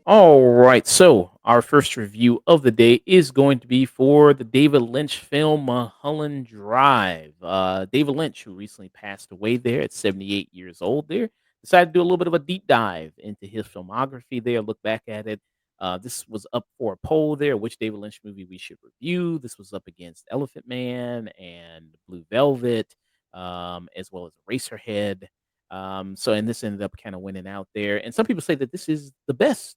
All right, so our first review of the day is going to be for the David Lynch film Mulholland Drive. David Lynch, who recently passed away there at 78 years old, there decided to do a little bit of a deep dive into his filmography there, look back at it. This was up for a poll there, which David Lynch movie we should review. This was up against Elephant Man and Blue Velvet, as well as Eraserhead. And this ended up kind of winning out there. And some people say that this is the best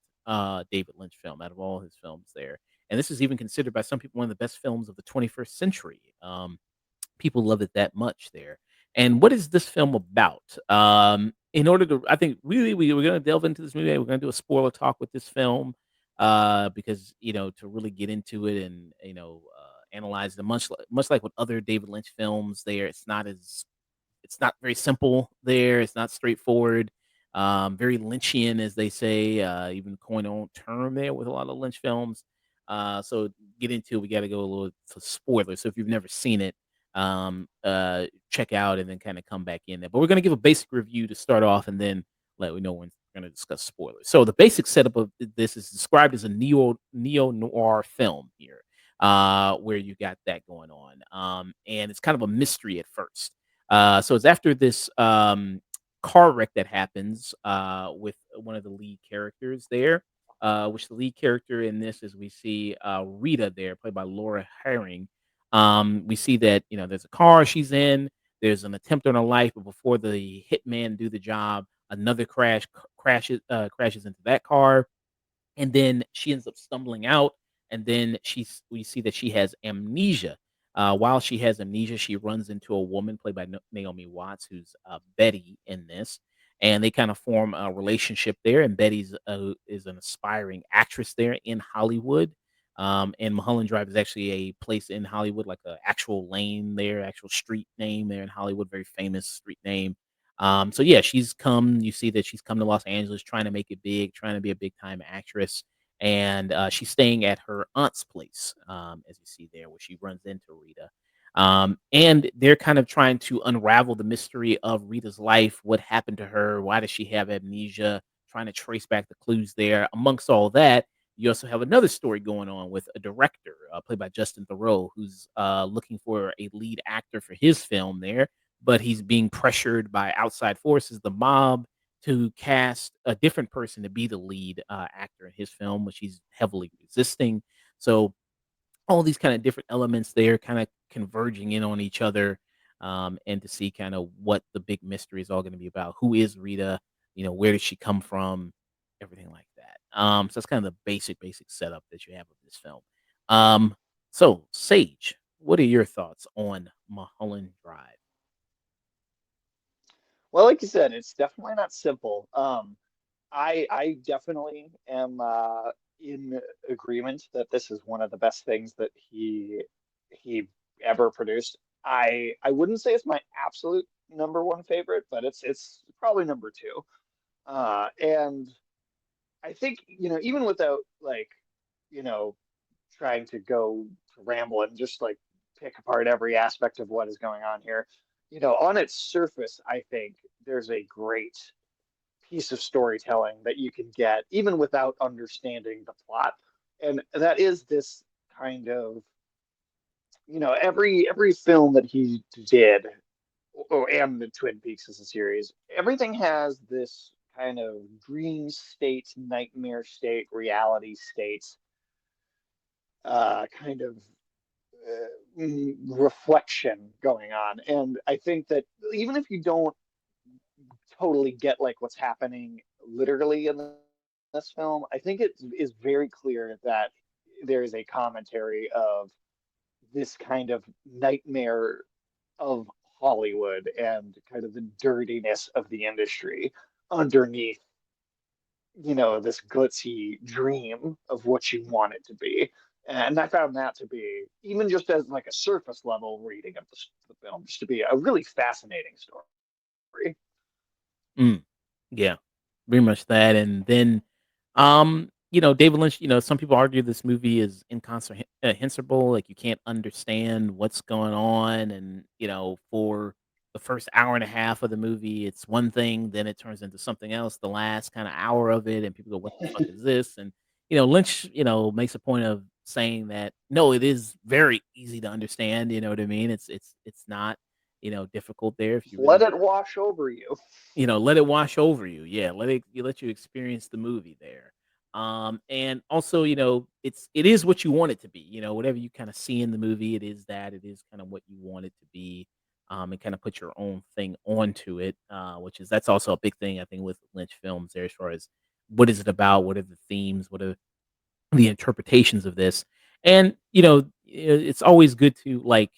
David Lynch film out of all his films there. And this is even considered by some people one of the best films of the 21st century. People love it that much there. And what is this film about? In order to, I think, really, we're going to delve into this movie. We're going to do a spoiler talk with this film because to really get into it and analyze it much like with other David Lynch films. There, it's not very simple there. It's not straightforward. Very Lynchian, as they say, even coin on term there with a lot of Lynch films. So get into it, we got to go a little for spoilers. So if you've never seen it, check out and then kind of come back in there. But we're going to give a basic review to start off, and then let we know when we're going to discuss spoilers. So the basic setup of this is described as a neo noir film here, where you got that going on, and it's kind of a mystery at first. So it's after this car wreck that happens with one of the lead characters there, which the lead character in this is we see Rita there, played by Laura Herring. We see that there's a car she's in. There's an attempt on her life, but before the hitman do the job, another crashes into that car, and then she ends up stumbling out, and then we see that she has amnesia. While she has amnesia, she runs into a woman played by Naomi Watts, who's Betty in this, and they kind of form a relationship there. And Betty's is an aspiring actress there in Hollywood. And Mulholland Drive is actually a place in Hollywood, like an actual lane there, actual street name there in Hollywood, very famous street name. So yeah, you see that she's come to Los Angeles trying to make it big, trying to be a big time actress. And she's staying at her aunt's place, as you see there, where she runs into Rita. And they're kind of trying to unravel the mystery of Rita's life, what happened to her, why does she have amnesia, trying to trace back the clues there. Amongst all that, you also have another story going on with a director played by Justin Theroux, who's looking for a lead actor for his film there, but he's being pressured by outside forces, the mob, to cast a different person to be the lead actor in his film, which he's heavily resisting. So all these kind of different elements there, kind of converging in on each other, and to see kind of what the big mystery is all going to be about. Who is Rita? Where did she come from? Everything like that. So that's kind of the basic setup that you have of this film. So Sage, what are your thoughts on Mulholland Drive? Well, like you said, it's definitely not simple. I definitely am in agreement that this is one of the best things that he ever produced. I wouldn't say it's my absolute number one favorite, but it's probably number two. And I think, even without like, you know, trying to go to ramble and just like pick apart every aspect of what is going on here, on its surface, I think there's a great piece of storytelling that you can get even without understanding the plot. And that is this kind of, every film that he did, and the Twin Peaks as a series, everything has this kind of dream state, nightmare state, reality state, kind of reflection going on. And I think that even if you don't totally get like what's happening literally in this film, I think it is very clear that there is a commentary of this kind of nightmare of Hollywood and kind of the dirtiness of the industry underneath, this glitzy dream of what you want it to be. And I found that to be, even just as like a surface level reading of the film, just to be a really fascinating story. Mm, yeah, very much that. And then David Lynch, some people argue this movie is incomprehensible, like, you can't understand what's going on, and, for the first hour and a half of the movie, it's one thing, then it turns into something else the last kinda hour of it, and people go, "What the fuck is this?" And, Lynch, makes a point of saying that, "No, it is very easy to understand," you know what I mean? It's not, difficult there if Just you really let it wash over you. let it wash over you. Yeah, let you experience the movie there. And also, it is what you want it to be. Whatever you kind of see in the movie, it is that. It is kind of what you want it to be. And kind of put your own thing onto it, which is that's also a big thing I think with Lynch films there, as far as what is it about, what are the themes, what are the interpretations of this, and it's always good to like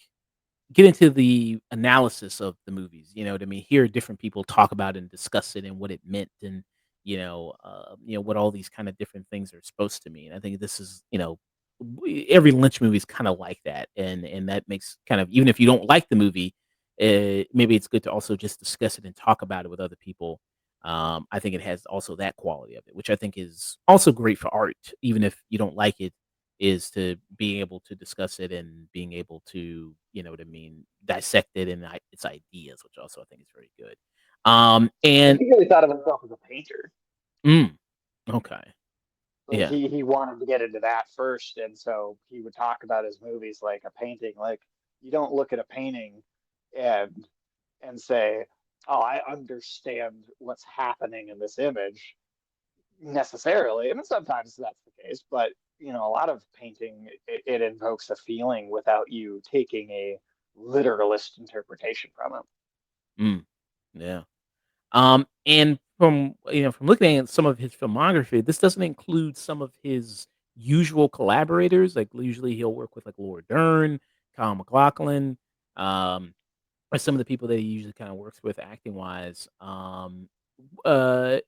get into the analysis of the movies, you know what I mean? Hear different people talk about it and discuss it and what it meant and, what all these kind of different things are supposed to mean. I think this is, every Lynch movie is kind of like that. And that makes kind of, even if you don't like the movie, maybe it's good to also just discuss it and talk about it with other people. I think it has also that quality of it, which I think is also great for art, even if you don't like it, is to being able to discuss it and being able to, you know what I mean, dissect it and its ideas, which also I think is very good. I And think he really thought of himself as a painter. mm, okay, Like yeah, he wanted to get into that first, and so he would talk about his movies like a painting. Like you don't look at a painting and say, "Oh, I understand what's happening in this image," necessarily. I mean, sometimes that's the case, but a lot of painting it invokes a feeling without you taking a literalist interpretation from it. mm, yeah. And from looking at some of his filmography, this doesn't include some of his usual collaborators. Like usually he'll work with like Laura Dern, Kyle MacLachlan, um, or some of the people that he usually kind of works with acting wise.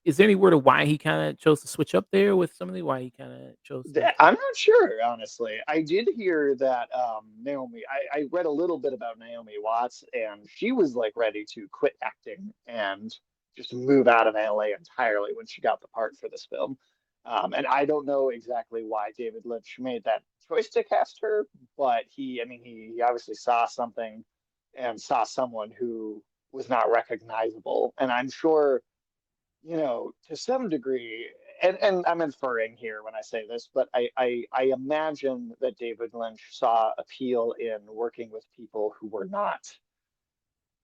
Is there any word of why he kind of chose to switch up there with somebody? Why he kind of chose to? I'm not sure, honestly. I did hear that Naomi. I read a little bit about Naomi Watts, and she was like ready to quit acting and just move out of LA entirely when she got the part for this film. And I don't know exactly why David Lynch made that choice to cast her, but I mean, he obviously saw something and saw someone who was not recognizable. And I'm sure to some degree, and I'm inferring here when I say this, but I imagine that David Lynch saw appeal in working with people who were not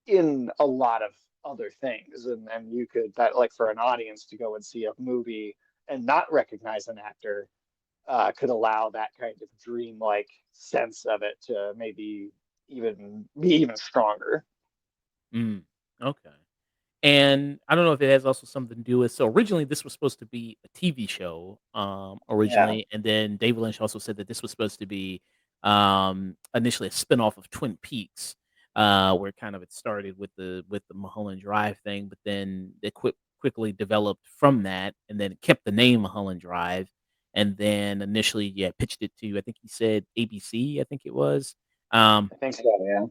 in a lot of other things. And you could, that like for an audience to go and see a movie and not recognize an actor could allow that kind of dreamlike sense of it to maybe even be even stronger. Mm, okay. And I don't know if it has also something to do with, so originally this was supposed to be a TV show, Yeah. originally, and then David Lynch also said that this was supposed to be, initially a spinoff of Twin Peaks, where kind of it started with the Mulholland Drive thing, but then it quickly developed from that, and then it kept the name Mulholland Drive, and then initially, yeah, pitched it to, I think he said ABC, I think it was, um, I think so, yeah.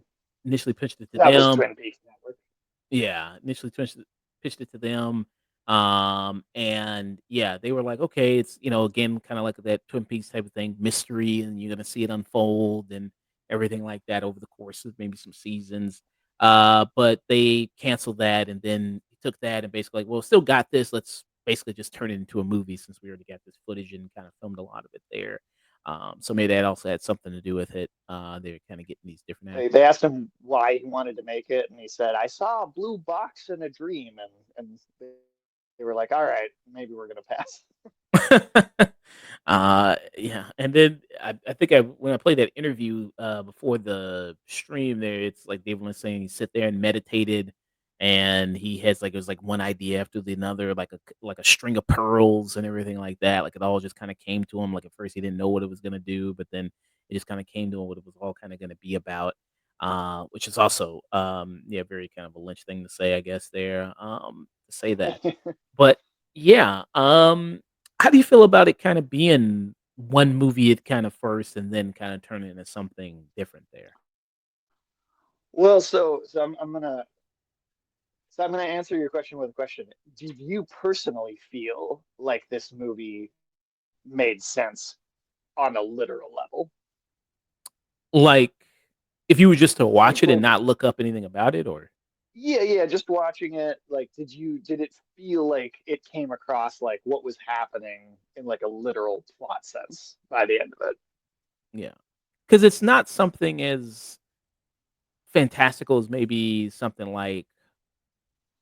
initially pitched it to That was them. Twin Peaks Network. Yeah, initially pitched it to them, and yeah, they were like, "Okay, it's, again, kinda like that Twin Peaks type of thing, mystery, and you're gonna see it unfold and everything like that over the course of maybe some seasons." But they canceled that and then took that and basically like, "Well, still got this, let's basically just turn it into a movie since we already got this footage and kinda filmed a lot of it there." So maybe that also had something to do with it. They're kinda getting these different They actors. asked him why he wanted to make it, and he said, "I saw a blue box in a dream," and they were like, "All right, maybe we're gonna pass." Yeah, and then I think I when I played that interview, before the stream there, it's like David was saying he sit there and meditated, and he has, like, it was, like, one idea after the another, like a string of pearls and everything like that, like, it all just kinda came to him, like, at first he didn't know what it was gonna do, but then it just kinda came to him what it was all kinda gonna be about, which is also, yeah, very kind of a Lynch thing to say, I guess, there, to say that. But, yeah, how do you feel about it kinda being one movie at kind of first and then kinda turning into something different there? Well, so I'm gonna So I'm going to answer your question with a question. Did you personally feel like this movie made sense on a literal level? Like, if you were just to watch Like, it and like, not look up anything about it, or yeah, yeah, just watching it, like, did it feel like it came across like what was happening in like a literal plot sense by the end of it? yeah, because it's not something as fantastical as maybe something like,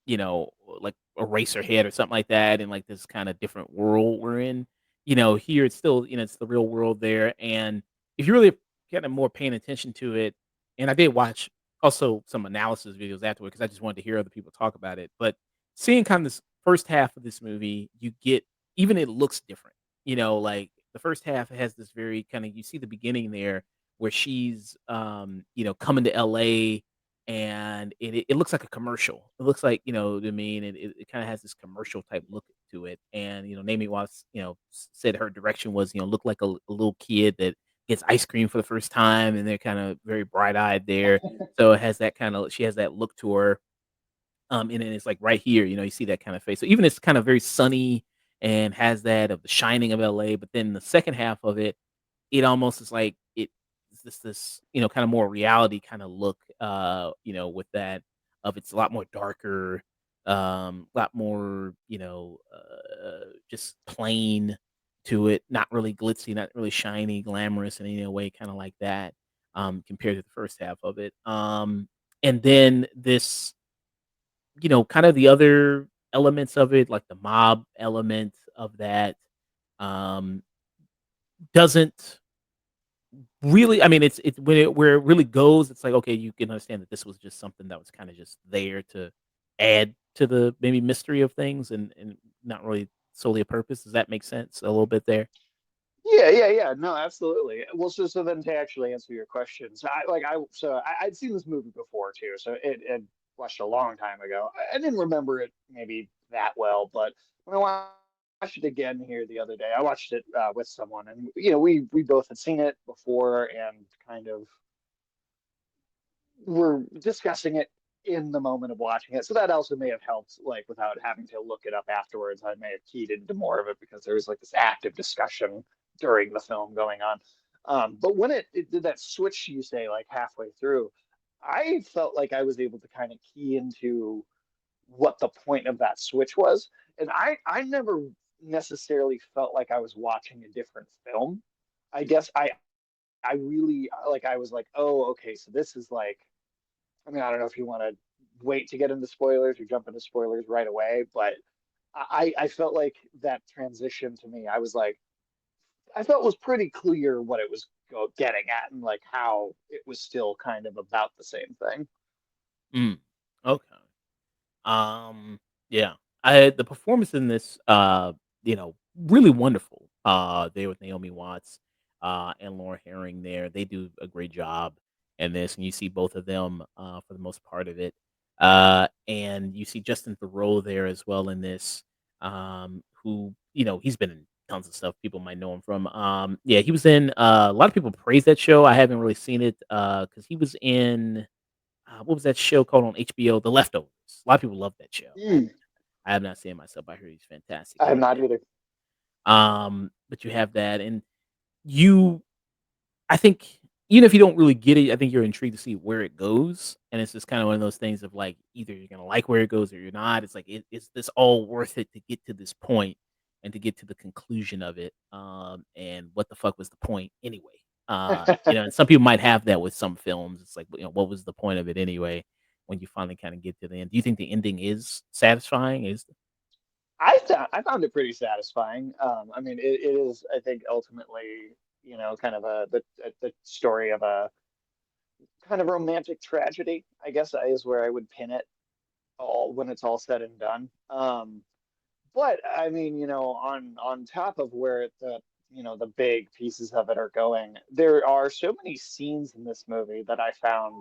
you know, like Eraserhead or something like that in like this kind of different world we're in. Here it's still, it's the real world there. And if you really kind of more paying attention to it, and I did watch also some analysis videos afterward because I just wanted to hear other people talk about it. But seeing kind of this first half of this movie, you get even it looks different. Like the first half has this very kind of you see the beginning there where she's coming to LA and it looks like a commercial. It looks like, what I mean, it kinda has this commercial type look to it, and, Naomi Watts, said her direction was, look like a little kid that gets ice cream for the first time, and they're kinda very bright-eyed there. So it has that kinda she has that look to her, and then it's, like, right here, you see that kinda face. So even it's kind of very sunny and has that of the shining of LA, but then the second half of it almost is like it's this, kinda more reality kinda look, with that of it's a lot more darker, a lot more, just plain to it, not really glitzy, not really shiny, glamorous in any way, kinda like that, compared to the first half of it. And then this, kind of the other elements of it, like the mob element of that, um, doesn't really, I mean, it's when it where it really goes, it's like, okay, you can understand that this was just something that was kinda just there to add to the maybe mystery of things and not really solely a purpose. Does that make sense a little bit there? Yeah, yeah, yeah. No, absolutely. Well, so then to actually answer your question, so I'd seen this movie before too, so it watched a long time ago. I didn't remember it maybe that well, but when I watched it again here the other day, I watched it with someone, and we both had seen it before and kind of were discussing it in the moment of watching it. So that also may have helped, like without having to look it up afterwards. I may have keyed into more of it because there was like this active discussion during the film going on. But when it did that switch, you say like halfway through, I felt like I was able to kind of key into what the point of that switch was. And I never necessarily felt like I was watching a different film. I guess I really like I was like, oh, okay, so this is like I mean, I don't know if you want to wait to get into spoilers or jump into spoilers right away, but I felt like that transition to me, I was like, I felt was pretty clear what it was getting at and like how it was still kind of about the same thing. Mm, okay. Yeah. I the performance in this, really wonderful. There with Naomi Watts, and Laura Herring there. They do a great job in this, and you see both of them, for the most part of it. And you see Justin Theroux there as well in this, who, he's been in tons of stuff people might know him from. Yeah, he was in, a lot of people praise that show. I haven't really seen it, because he was in what was that show called on HBO? The Leftovers. A lot of people love that show. Mm. I have not seen it myself. I heard he's fantastic I in have it. not either. But you have that, and you, I think, even if you don't really get it, I think you're intrigued to see where it goes, and it's just kind of one of those things of like either you're gonna like where it goes or you're not. It's like, is this all worth it to get to this point and to get to the conclusion of it? And what the fuck was the point anyway? And some people might have that with some films. It's like, what was the point of it anyway? When you finally kind of get to the end, do you think the ending is satisfying? Is I found it pretty satisfying. I mean, it is, I think, ultimately, kind of the story of a kind of romantic tragedy, I guess is where I would pin it all when it's all said and done. But I mean, on top of where the big pieces of it are going, there are so many scenes in this movie that I found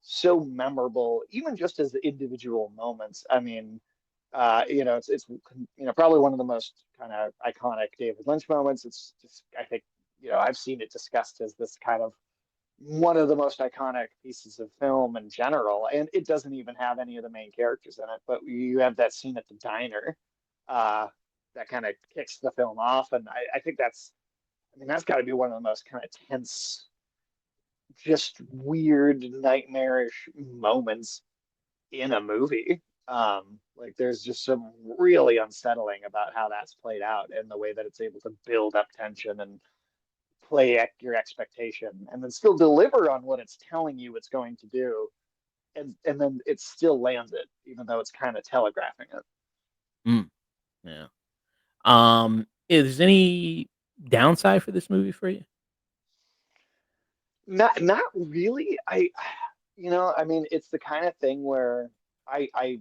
so memorable, even just as individual moments. I mean, it's probably one of the most kind of iconic David Lynch moments. It's just I think I've seen it discussed as this kind of one of the most iconic pieces of film in general, and it doesn't even have any of the main characters in it. But you have that scene at the diner, uh, that kind of kicks the film off, and I think I mean, that's got to be one of the most kind of tense, just weird, nightmarish moments in a movie. Like there's just some really unsettling about how that's played out and the way that it's able to build up tension and play your expectation and then still deliver on what it's telling you it's going to do. And then it still lands it, even though it's kind of telegraphing it. Mm, yeah. Is there any downside for this movie for you? Not really. I mean, it's the kind of thing where I I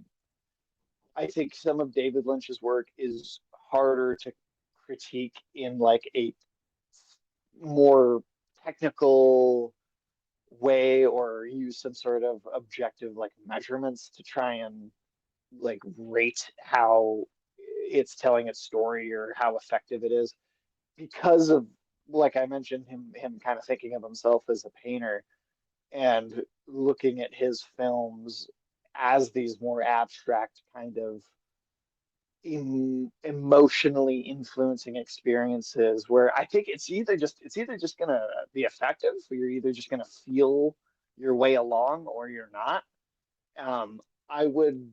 I think some of David Lynch's work is harder to critique in like a more technical way or use some sort of objective like measurements to try and like rate how it's telling its story or how effective it is because of, like I mentioned, him kind of thinking of himself as a painter and looking at his films as these more abstract kind of emotionally influencing experiences where I think it's either just gonna be effective, or you're either just gonna feel your way along or you're not. Um, I would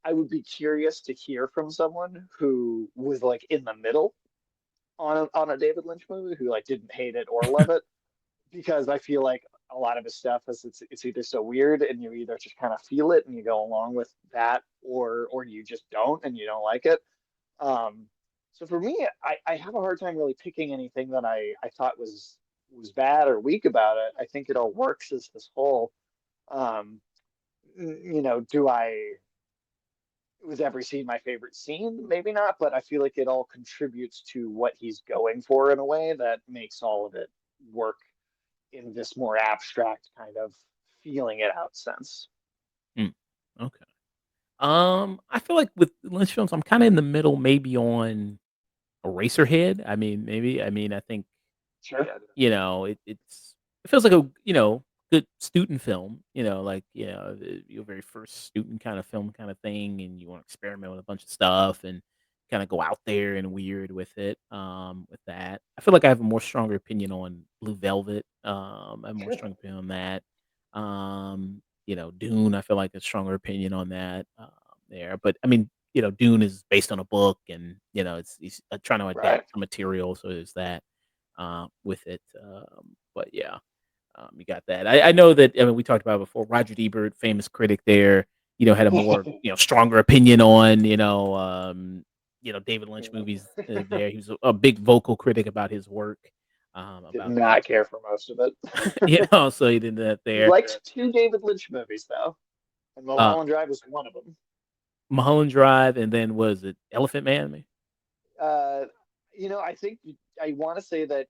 I would be curious to hear from someone who was like in the middle on a David Lynch movie who like didn't hate it or love it, because I feel like a lot of his stuff is it's either so weird and you either just kind of feel it and you go along with that, or you just don't and you don't like it. Um, so for me, I have a hard time really picking anything that I thought was bad or weak about it. I think it all works as this whole. Um, do I was every scene my favorite scene? Maybe not, but I feel like it all contributes to what he's going for in a way that makes all of it work in this more abstract kind of feeling it out sense. Mm, okay. I feel like with Lynch films, I'm kinda in the middle maybe on Eraserhead. I mean, maybe I mean, I think, Sure. it feels like a, good student film, like, your very first student kinda film kinda thing, and you wanna experiment with a bunch of stuff and kinda go out there and weird with that. I feel like I have a more stronger opinion on Blue Velvet. I have a more Sure. strong opinion on that. Dune, I feel like a stronger opinion on that, there, but, I mean, Dune is based on a book and, it's trying to Right. adapt some material, so there's that, with it, but yeah. You got that. I know that, I mean, we talked about it before. Roger Ebert, famous critic there, had a more, stronger opinion on, David Lynch movies there. He was a big vocal critic about his work, Did about that. not care for most of it. So he did that He there. liked two David Lynch movies though, and Uh, Mulholland Drive was one of them. Mulholland Drive, and then was it Elephant Man? Maybe? Uh, I think I want to say that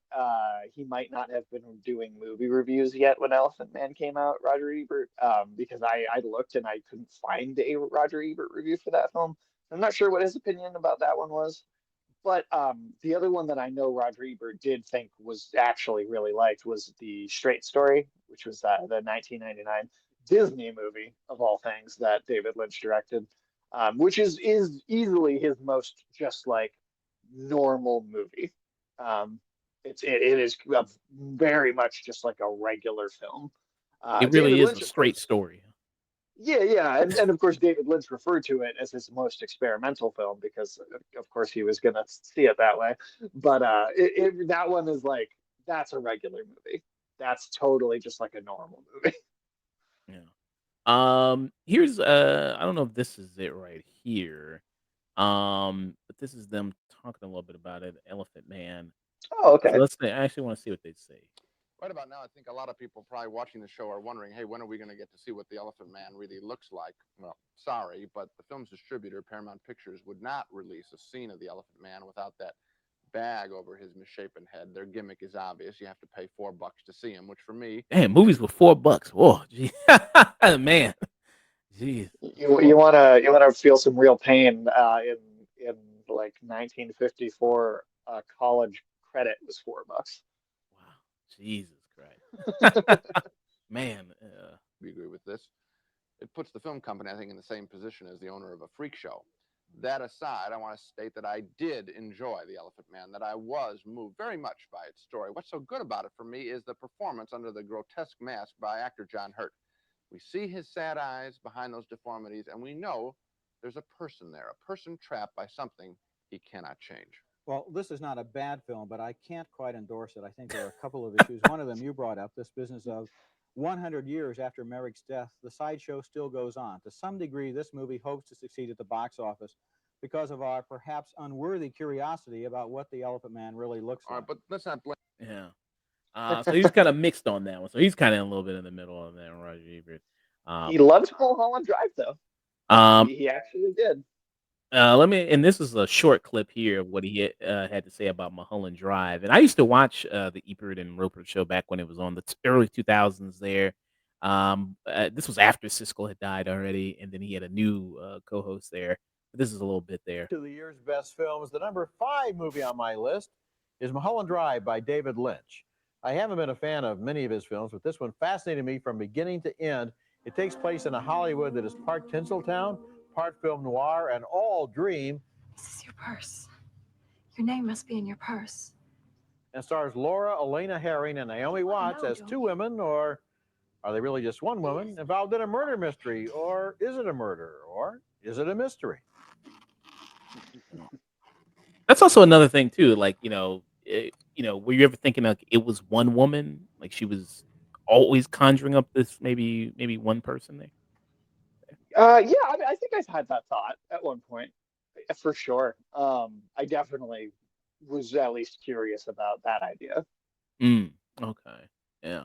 he might not have been doing movie reviews yet when Elephant Man came out, Roger Ebert, because I looked and I couldn't find a Roger Ebert review for that film. I'm not sure what his opinion about that one was. But the other one that I know Roger Ebert did think was actually really liked was the Straight Story, which was the 1999 Disney movie of all things that David Lynch directed, which is easily his most just like normal movie. Um, it is very much just like a regular film. It really David is a Lynch, of straight course, story. yeah, yeah, and of course David Lynch referred to it as his most experimental film because of course he was gonna see it that way. But that one is like that's a regular movie. That's totally just like a normal movie. Yeah. Here's I don't know if this is it right here. But this is them talking a little bit about it, Elephant Man. Oh, So okay. let's say I actually want to see what they say. Right about now, I think a lot of people probably watching the show are wondering, hey, when are we going to get to see what the Elephant Man really looks like? Well, sorry, but the film's distributor, Paramount Pictures, would not release a scene of the Elephant Man without that bag over his misshapen head. Their gimmick is obvious. You have to pay $4 to see him, which for me, Damn, movies with $4. Whoa, gee. Man. Jeez. You wanna feel some real pain in like 1954 college credit was $4. Wow. Jesus Christ. Man, We agree with this. It puts the film company, I think, in the same position as the owner of a freak show. That aside, I want to state that I did enjoy The Elephant Man, that I was moved very much by its story. What's so good about it for me is the performance under the grotesque mask by actor John Hurt. We see his sad eyes behind those deformities, and we know there's a person there, a person trapped by something he cannot change. Well, this is not a bad film, but I can't quite endorse it. I think there are a couple of issues. One of them you brought up, this business of 100 years after Merrick's death, the sideshow still goes on. To some degree, this movie hopes to succeed at the box office because of our perhaps unworthy curiosity about what the Elephant Man really looks All right, like. but let's not blame. yeah. So he's kind of mixed on that one. So he's kind of a little bit in the middle on that, Roger Ebert. He loved Mulholland Drive, though. Um, He actually did. Let me, and this is a short clip here of what he had to say about Mulholland Drive. And I used to watch the Ebert and Roper show back when it was on the early 2000s there. This was after Siskel had died already, and then he had a new co-host there. But this is a little bit there. To the year's best films, the number 5 movie on my list is Mulholland Drive by David Lynch. I haven't been a fan of many of his films, but this one fascinated me from beginning to end. It takes place in a Hollywood that is part Tinseltown, part film noir, and all dream. This is your purse. Your name must be in your purse. And stars Laura Elena Herring and Naomi Watts as two women, or are they really just one woman, involved in a murder mystery? Or is it a murder? Or is it a mystery? That's also another thing too. Like were you ever thinking like it was one woman, like she was always conjuring up this maybe one person there? Yeah, I mean, I think I've had that thought at one point, for sure. I definitely was at least curious about that idea. Mm, okay, yeah.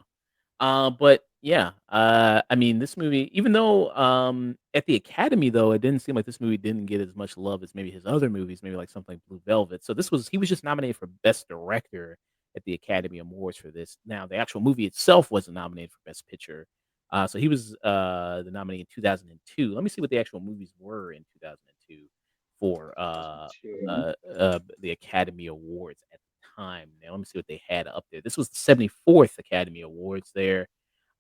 But yeah, I mean, this movie, even though at the Academy though, it didn't seem like this movie didn't get as much love as maybe his other movies, maybe like something like Blue Velvet. So he was just nominated for Best Director at the Academy Awards for this. Now, the actual movie itself wasn't nominated for Best Picture. So he was the nominee in 2002. Let me see what the actual movies were in 2002 for the Academy Awards at the time. Now, let me see what they had up there. This was the 74th Academy Awards there.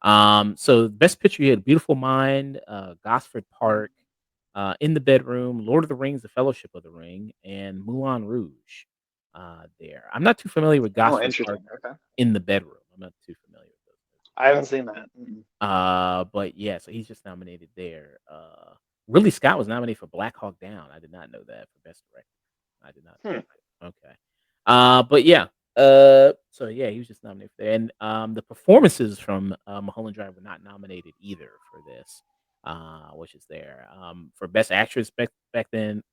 So best picture, you had Beautiful Mind, Gosford Park, In the Bedroom, Lord of the Rings, The Fellowship of the Ring, and Moulin Rouge. There, I'm not too familiar with Oh, Gosford Park, interesting. Okay. In the Bedroom. I'm not too familiar with those. I haven't seen that. Mm. But yeah, so he's just nominated there. Ridley Scott was nominated for Black Hawk Down. I did not know that for Best Director. I did not know Hmm. that. Okay. But yeah. So yeah, he was just nominated for that. And the performances from Mulholland Drive were not nominated either for this, which is there. For Best Actress back then,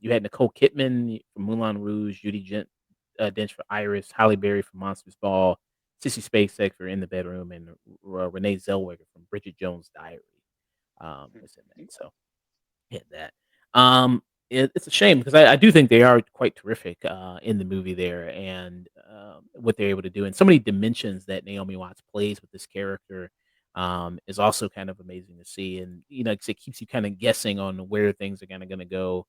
you had Nicole Kidman from Moulin Rouge, Dench for Iris, Halle Berry for Monsters Ball, Sissy Spacek for In the Bedroom, and Renee Zellweger from Bridget Jones' Diary. Is in that. So hit that. It's a shame because I do think they are quite terrific in the movie there, and what they're able to do, and so many dimensions that Naomi Watts plays with this character is also kind of amazing to see, and 'cause it keeps you kind of guessing on where things are kind of going to go,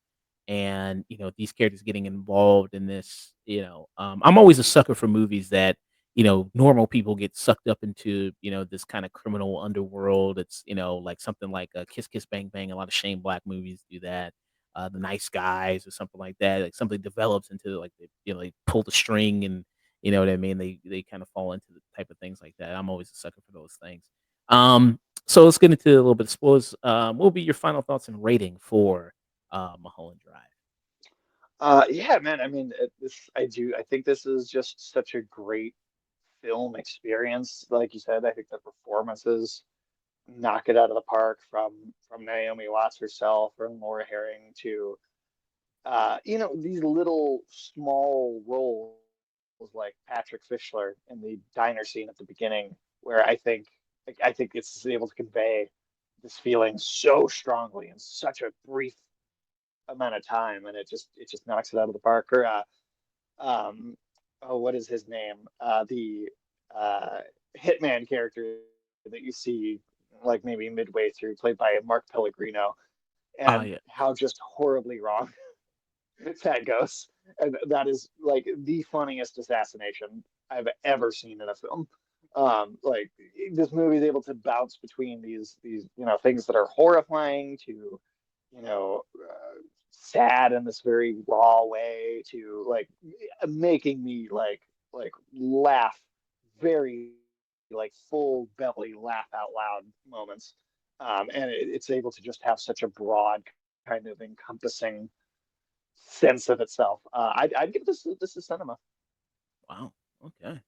and these characters getting involved in this. I'm always a sucker for movies that normal people get sucked up into, this kind of criminal underworld. It's, like something like Kiss Kiss Bang Bang. A lot of Shane Black movies do that. The Nice Guys or something like that. Like something develops into like they pull the string and you know what I mean. They kind of fall into the type of things like that. I'm always a sucker for those things. So let's get into a little bit of spoilers. What will be your final thoughts and rating for Mulholland Drive? Yeah, man. I mean, I do. I think this is just such a great film experience. Like you said, I think the performances knock it out of the park from Naomi Watts herself, from Laura Herring to these little small roles like Patrick Fischler in the diner scene at the beginning, where I think it's able to convey this feeling so strongly in such a brief amount of time, and it just knocks it out of the park. Or um, oh, what is his name? The uh, hitman character that you see like maybe midway through, played by Mark Pellegrino, Oh and yeah. how just horribly wrong that goes. And that is like the funniest assassination I've ever seen in a film. Like this movie is able to bounce between these things that are horrifying to sad in this very raw way to like making me like laugh very like full belly laugh out loud moments. And it's able to just have such a broad kind of encompassing sense of itself. I'd give this a cinema. Wow. Okay.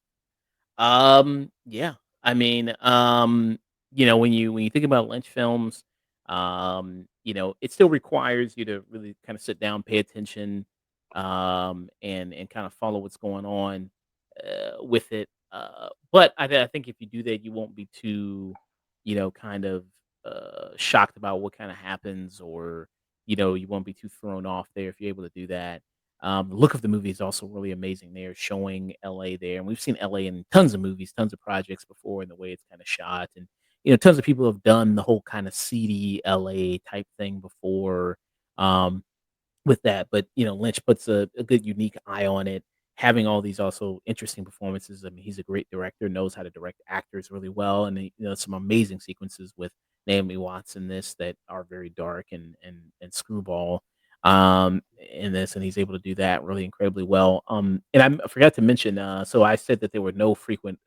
Yeah. I mean, when you think about Lynch films, it still requires you to really kind of sit down, pay attention, and kind of follow what's going on with it. But I think if you do that, you won't be too, kind of shocked about what kind of happens, or you won't be too thrown off there if you're able to do that. The look of the movie is also really amazing. They're showing LA there, and we've seen LA in tons of movies, tons of projects before, and the way it's kind of shot, and tons of people have done the whole kind of seedy LA type thing before. Um, with that, but, Lynch puts a good unique eye on it, having all these also interesting performances. I mean, he's a great director, knows how to direct actors really well, and some amazing sequences with Naomi Watts in this that are very dark and screwball, in this, and he's able to do that really incredibly well. And I forgot to mention, so I said that there were no frequent,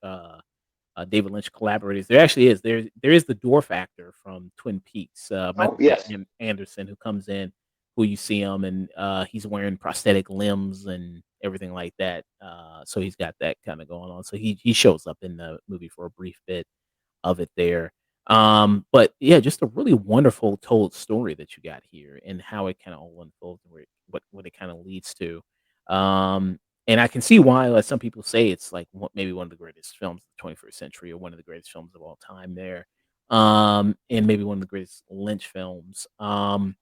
David Lynch collaborators. There actually is. There is the dwarf actor from Twin Peaks, Oh Michael yes. Anderson, who comes in, who you see him, and he's wearing prosthetic limbs and everything like that. So he's got that kind of going on. So he shows up in the movie for a brief bit of it there. But yeah, just a really wonderful told story that you got here, and how it kind of all unfolds, and what it kind of leads to. And I can see why, like, some people say it's like maybe one of the greatest films of the 21st century, or one of the greatest films of all time there. And maybe one of the greatest Lynch films. And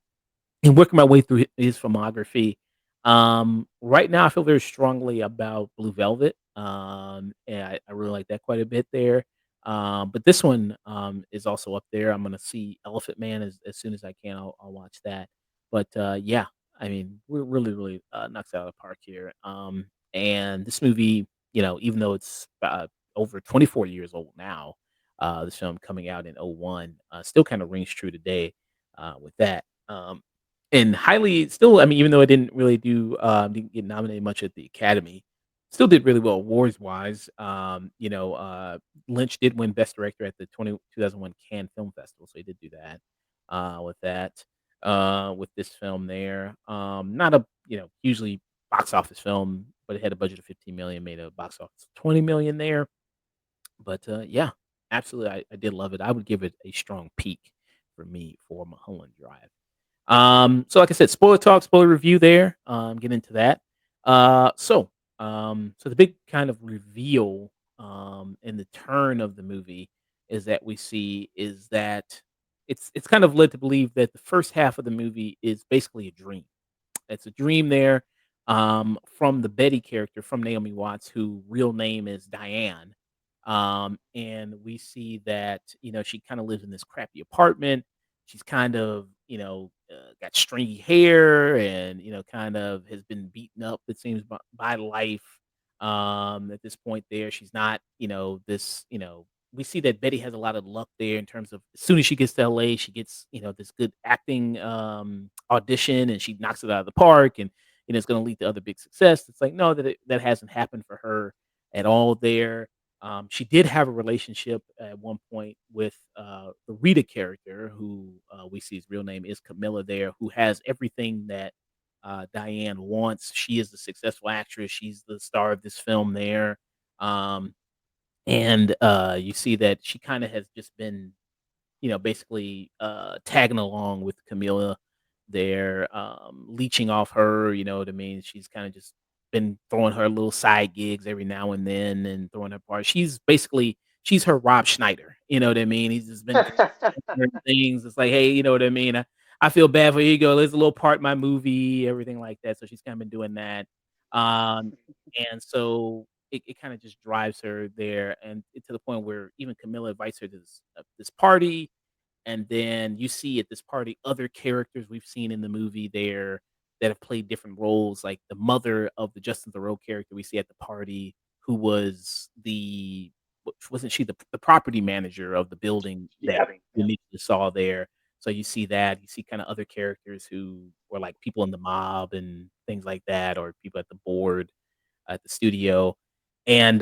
working my way through his filmography, right now I feel very strongly about Blue Velvet, and I really like that quite a bit there. But this one is also up there. I'm gonna see Elephant Man as soon as I can. I'll watch that. But yeah, I mean, we're really knocks it out of the park here. And this movie, even though it's over 24 years old now, this film coming out in '01, still kind of rings true today with that. And highly still, I mean, even though it didn't get nominated much at the Academy, still did really well awards-wise. Lynch did win Best Director at the 2001 Cannes Film Festival, so he did do that, with that, with this film there. Not a, hugely box office film, but it had a budget of 15,000,000, made a box office of 20,000,000 there. But, yeah, absolutely, I did love it. I would give it a strong peak for me for Mulholland Drive. So like I said, spoiler talk, spoiler review there. Get into that. So the big kind of reveal in the turn of the movie is that we see is that it's kind of led to believe that the first half of the movie is basically a dream. It's a dream there, from the Betty character from Naomi Watts, who real name is Diane. And we see that, she kind of lives in this crappy apartment. She's kind of, got stringy hair, and, kind of has been beaten up, it seems, by life. At this point there, she's not, we see that Betty has a lot of luck there in terms of as soon as she gets to LA, she gets, this good acting audition, and she knocks it out of the park, and it's going to lead to other big success. It's like, no, that hasn't happened for her at all there. She did have a relationship at one point with the Rita character, who we see his real name is Camilla there, who has everything that Diane wants. She is the successful actress. She's the star of this film there. Um, and you see that she kind of has just been, basically tagging along with Camilla there, leeching off her, you know what I mean? She's kind of just been throwing her little side gigs every now and then, and throwing her part. She's her Rob Schneider, you know what I mean? He's just been certain things. It's like, hey, you know what I mean? I feel bad for you. Go, there's a little part in my movie, everything like that. So she's kind of been doing that. Um, and so it kind of just drives her there, and to the point where even Camilla invites her to this party, and then you see at this party other characters we've seen in the movie there that have played different roles, like the mother of the Justin Theroux character we see at the party, who was the wasn't she the property manager of the building that Yeah, we yeah. initially saw there? So you see that, you see kind of other characters who were like people in the mob and things like that, or people at the board at the studio. And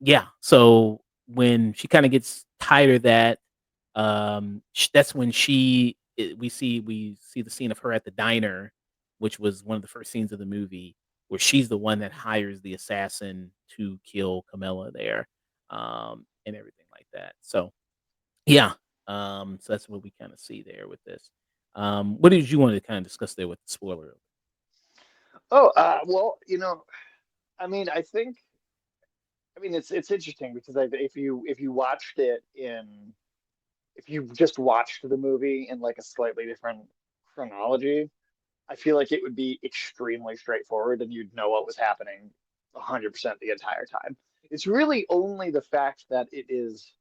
yeah, so when she kind of gets tired of that, that's when we see the scene of her at the diner, which was one of the first scenes of the movie, where she's the one that hires the assassin to kill Camilla there, and everything like that. So yeah, so that's what we kind of see there with this. What did you want to kind of discuss there with the spoiler? Oh, well, I mean, it's interesting because if you watched it in if you just watched the movie in like a slightly different chronology, I feel like it would be extremely straightforward and you'd know what was happening 100% the entire time. It's really only the fact that it is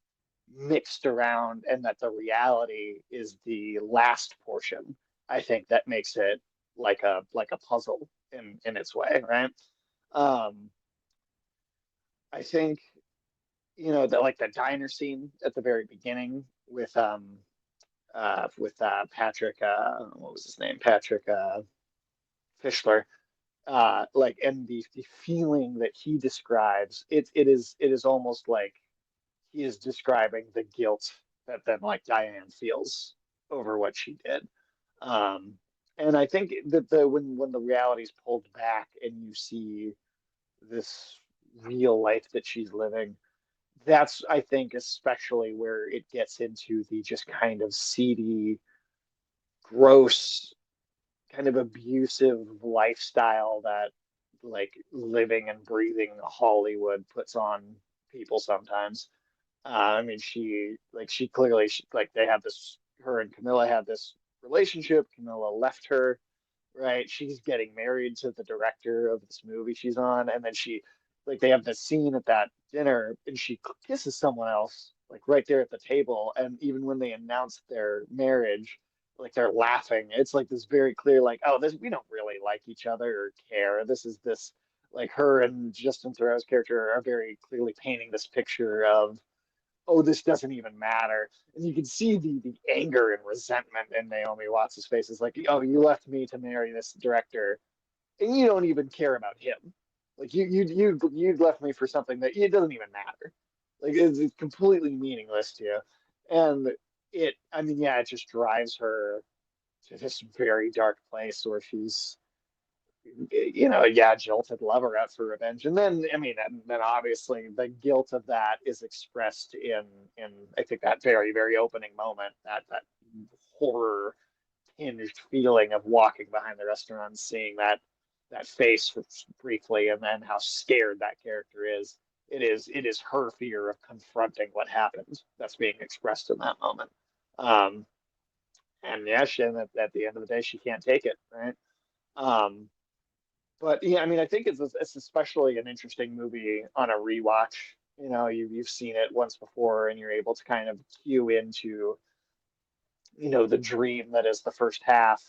mixed around and that the reality is the last portion, I think that makes it like a puzzle in its way, right? Um, I think that like the diner scene at the very beginning with Patrick what was his name? Patrick Fischler. Like and the feeling that he describes, it is almost like he is describing the guilt that then like Diane feels over what she did. Um and I think that the when the reality's pulled back and you see this real life that she's living, that's I think especially where it gets into the just kind of seedy, gross, kind of abusive lifestyle that like living and breathing Hollywood puts on people sometimes. I mean, she clearly like they have this, her and Camilla had this relationship. Camilla left her, right? She's getting married to the director of this movie she's on, and then like they have this scene at that dinner, and she kisses someone else, like right there at the table. And even when they announce their marriage, like they're laughing. It's like this very clear, like, oh, this we don't really like each other or care. This like her and Justin Theroux's character are very clearly painting this picture of, oh, this doesn't even matter. And you can see the anger and resentment in Naomi Watts' face. It's like, oh, you left me to marry this director, and you don't even care about him. Like you left me for something that it doesn't even matter. Like it's completely meaningless to you. And I mean, yeah, it just drives her to this very dark place where she's yeah, jilted lover out for revenge. And then, I mean, and then obviously the guilt of that is expressed in I think that very, very opening moment, that horror tinged feeling of walking behind the restaurant and seeing that face briefly, and then how scared that character is. It is her fear of confronting what happened that's being expressed in that moment. Um, and yeah, and at the end of the day, she can't take it, right? Um, but yeah, I mean, I think it's especially an interesting movie on a rewatch. You've seen it once before, and you're able to kind of cue into the dream that is the first half.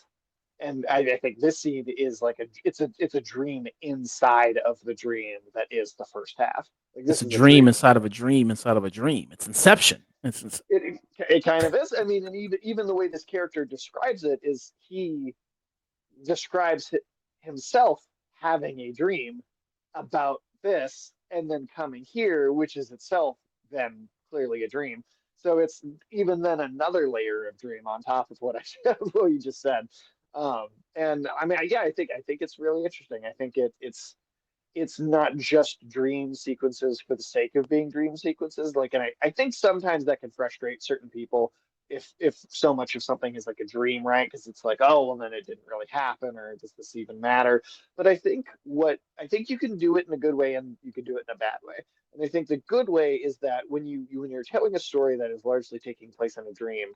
And I think this scene is like it's a dream inside of the dream that is the first half. Like It's this a is a dream. dream inside of a dream inside of a dream. It's Inception. It kind of is. I mean, and even the way this character describes it is he describes himself having a dream about this and then coming here, which is itself then clearly a dream. So it's even then another layer of dream on top of what what you just said. And I mean, yeah, I think it's really interesting. I think it's not just dream sequences for the sake of being dream sequences. Like, and I think sometimes that can frustrate certain people if so much of something is like a dream, right? Because it's like, oh, well, then it didn't really happen, or does this even matter? But I think you can do it in a good way and you can do it in a bad way. And I think the good way is that when you're telling a story that is largely taking place in a dream,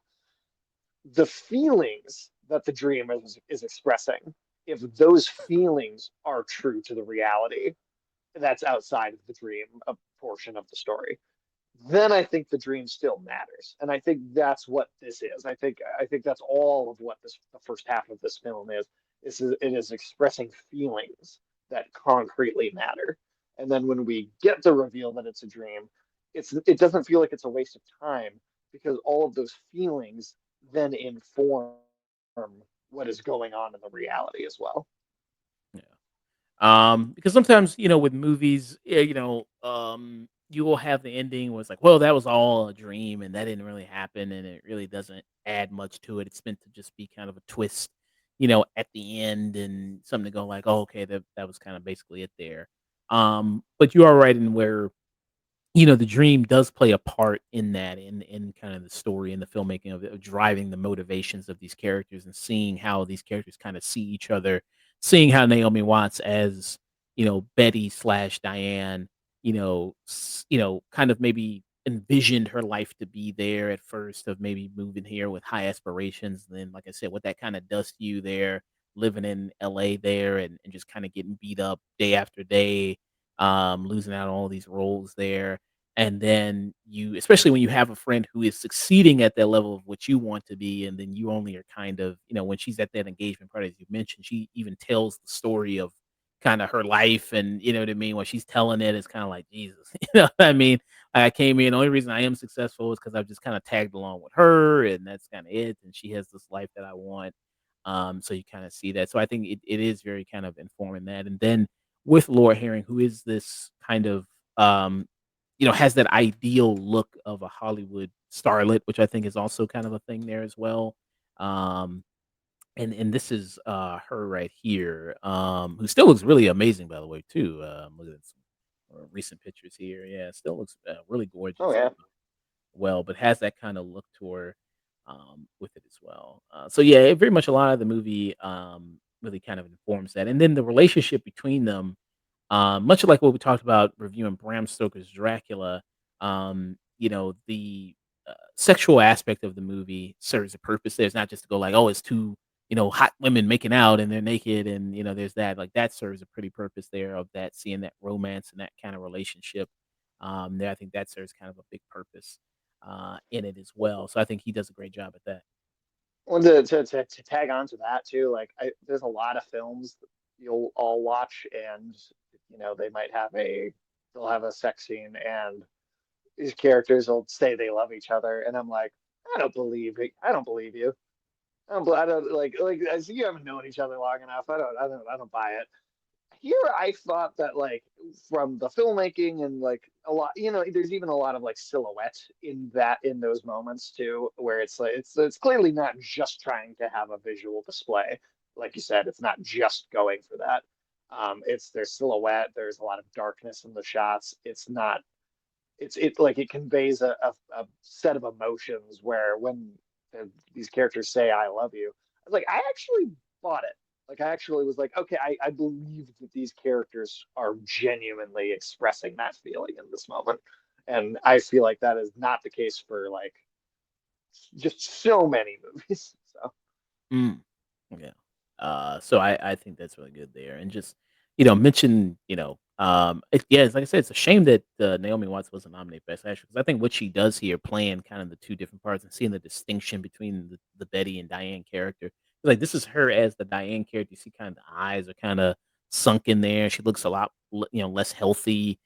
the feelings that the dream is expressing, if those feelings are true to the reality that's outside of the dream, a portion of the story, then I think the dream still matters. And I think that's what this is. I think that's all of what the first half of this film is. It is expressing feelings that concretely matter. And then when we get the reveal that it's a dream, it doesn't feel like it's a waste of time because all of those feelings then inform what is going on in the reality as well. Yeah. Because sometimes, with movies, you will have the ending where it's like, well, that was all a dream and that didn't really happen and it really doesn't add much to it. It's meant to just be kind of a twist, at the end and something to go like, oh, okay, that was kind of basically it there. But you are right in where the dream does play a part in that, in kind of the story and the filmmaking of it, of driving the motivations of these characters and seeing how these characters kind of see each other, seeing how Naomi Watts as, Betty slash Diane, kind of maybe envisioned her life to be there at first of maybe moving here with high aspirations. And then, like I said, what that kind of does to you there, living in LA there and just kind of getting beat up day after day, losing out on all these roles there. And then you, especially when you have a friend who is succeeding at that level of what you want to be, and then you only are kind of, when she's at that engagement party, as you mentioned, she even tells the story of kind of her life, and you know what I mean. When she's telling it, it's kind of like Jesus, you know what I mean. I came in. The only reason I am successful is because I've just kind of tagged along with her, and that's kind of it. And she has this life that I want. So you kind of see that. So I think it is very kind of informing that. And then with Laura Herring, who is this kind of has that ideal look of a Hollywood starlet, which I think is also kind of a thing there as well. Um, and this is her right here, who still looks really amazing, by the way, too. Looking at some recent pictures here, yeah, still looks really Oh gorgeous. yeah. Well, but has that kind of look to her with it as well. So yeah, it very much a lot of the movie really kind of informs that, and then the relationship between them, much like what we talked about reviewing Bram Stoker's Dracula. The sexual aspect of the movie serves a purpose. There. It's not just to go like, oh, it's two hot women making out and they're naked, and there's that, like, that serves a pretty purpose there of that, seeing that romance and that kind of relationship. There, I think that serves kind of a big purpose in it as well. So I think he does a great job at that. Well, to tag on to that too, like there's a lot of films that you'll all watch, and they might have they'll have a sex scene, and these characters will say they love each other, and I'm like, I don't believe it. I don't believe you. I don't like as you haven't known each other long enough. I don't buy it. Here I thought that like from the filmmaking and like a lot, there's even a lot of like silhouette in those moments too, where it's like it's clearly not just trying to have a visual display. Like you said, it's not just going for that. It's there's silhouette, there's a lot of darkness in the shots. It's not it like it conveys a set of emotions where when these characters say I love you, I was like, I actually bought it. Like I actually was like, okay, I believe that these characters are genuinely expressing that feeling in this moment. And I feel like that is not the case for like just so many movies. So Mm. Yeah. So I think that's really good there, and just mention yeah, it's like I said, it's a shame that Naomi Watts wasn't nominated Best Actress, because I think what she does here, playing kind of the two different parts and seeing the distinction between the Betty and Diane character, like this is her as the Diane character. You see, kind of the eyes are kind of sunk in there. She looks a lot less healthy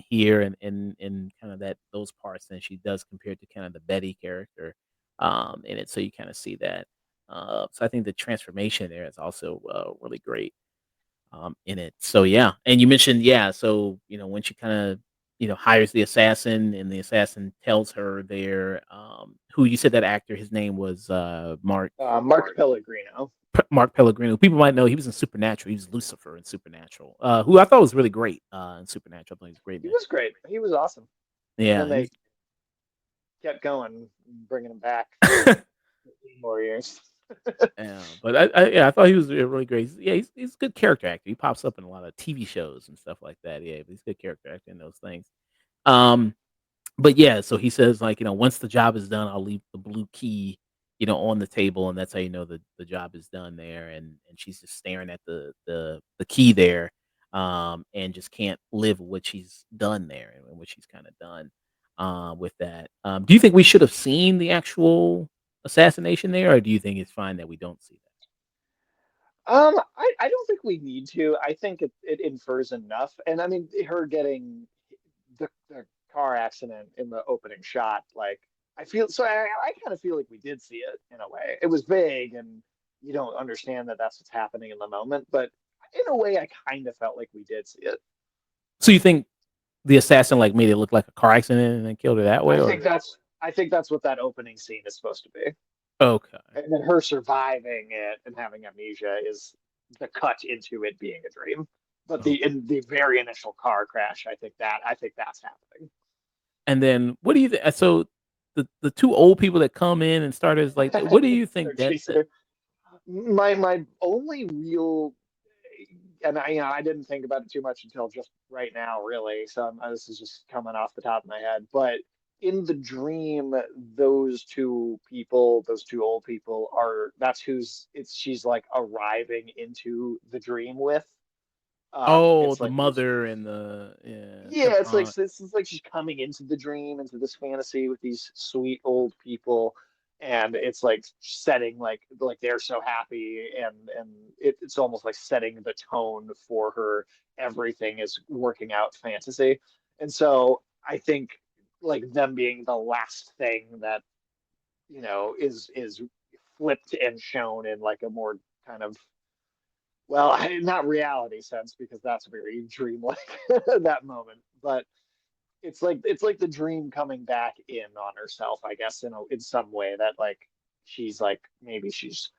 here, and kind of that those parts than she does compared to kind of the Betty character in it. So you kind of see that. So I think the transformation there is also really great in it. So yeah, and you mentioned, yeah, so when she kind of hires the assassin, and the assassin tells her there, who you said that actor, his name was Mark Pellegrino. Mark Pellegrino. People might know he was in Supernatural. He was Lucifer in Supernatural, who I thought was really great in Supernatural. I thought he was great He in was great. He was awesome. And Yeah, then he they was. kept going, bringing him back for 15 more years. Yeah, but I thought he was really great. He's a good character actor. He pops up in a lot of TV shows and stuff like that. Yeah, but he's a good character actor in those things. Um, but yeah, so he says, like, once the job is done, I'll leave the blue key, on the table, and that's how the job is done there. And she's just staring at the key there, and just can't live what she's done there and what she's kind of done with that. Do you think we should have seen the actual assassination there, or do you think it's fine that we don't see that? I don't think we need to. I think it infers enough. And I mean, her getting the car accident in the opening shot, like I kind of feel like we did see it in a way. It was vague and you don't understand that that's what's happening in the moment, but in a way, I kind of felt like we did see it. So you think the assassin like made it look like a car accident and then killed her that way, or I think that's what that opening scene is supposed to be. okay? And then her surviving it and having amnesia is the cut into it being a dream. But Oh. in the very initial car crash, I think that's happening. And then what do you think? So the two old people that come in and start as like, what do you They're think that chasing her. My only real, and I didn't think about it too much until just right now, really. So this is just coming off the top of my head. But in the dream, those two old people that's who's it's she's like arriving into the dream with. Oh, It's the like these mother and the yeah, Yeah, her it's like aunt. this is like she's coming into the dream, into this fantasy with these sweet old people, and it's like setting like they're so happy, and it's almost like setting the tone for her. Everything is working out fantasy, and so I think like them being the last thing that is flipped and shown in like a more kind of well, not reality sense because that's very dreamlike that moment, but it's like the dream coming back in on herself, I guess, in some way that like she's like maybe she's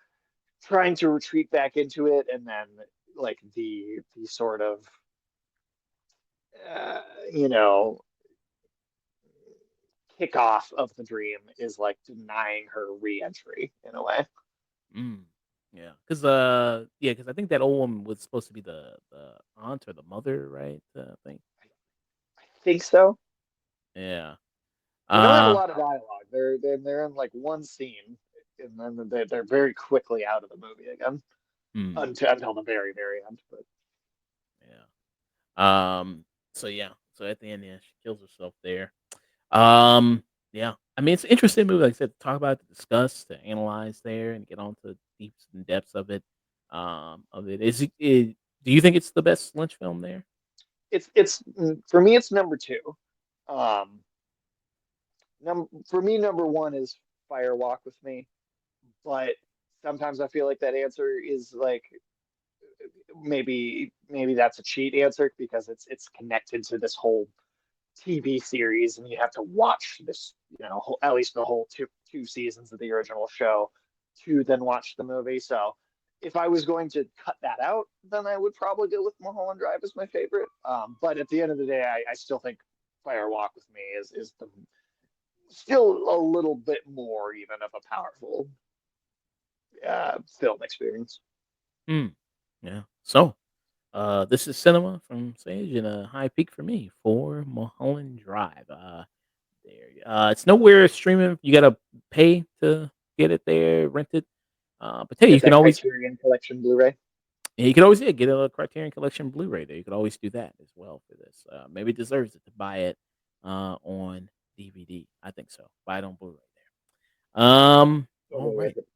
trying to retreat back into it, and then like the sort of uh, you know kickoff of the dream is like denying her re-entry in a way. Mm, yeah, because I think that old woman was supposed to be the aunt or the mother, right? I think. I think so. Yeah. They don't have a Uh. lot of dialogue. They're in like one scene, and then they're very quickly out of the movie again Hmm. until the very end. But Yeah. So yeah. So at the end, yeah, she kills herself there. Um. Yeah. I mean, it's an interesting movie. Like I said, to talk about, to discuss, to analyze there, and get on to the deeps and depths of it. Do you think it's the best Lynch film there? for me it's number two. Um, for me number one is Fire Walk with Me, but sometimes I feel like that answer is like maybe that's a cheat answer because it's connected to this whole TV series, and you have to watch this, at least the whole two seasons of the original show to then watch the movie. So if I was going to cut that out, then I would probably go with Mulholland Drive as my favorite. But at the end of the day, I still think Fire Walk with Me is the still a little bit more even of a powerful film experience. Hmm. Yeah. So, this is Cinema from Sage and a high peak for me for Mulholland Drive. It's nowhere streaming. You gotta pay to get it there, rent it. But hey, Get that Criterion Collection Blu-ray. you can always yeah, get a Criterion Collection Blu-ray there. You could always do that as well for this. Maybe it deserves it to buy it on DVD. I think so. Buy it on Blu-ray there. All Totally right. worth it.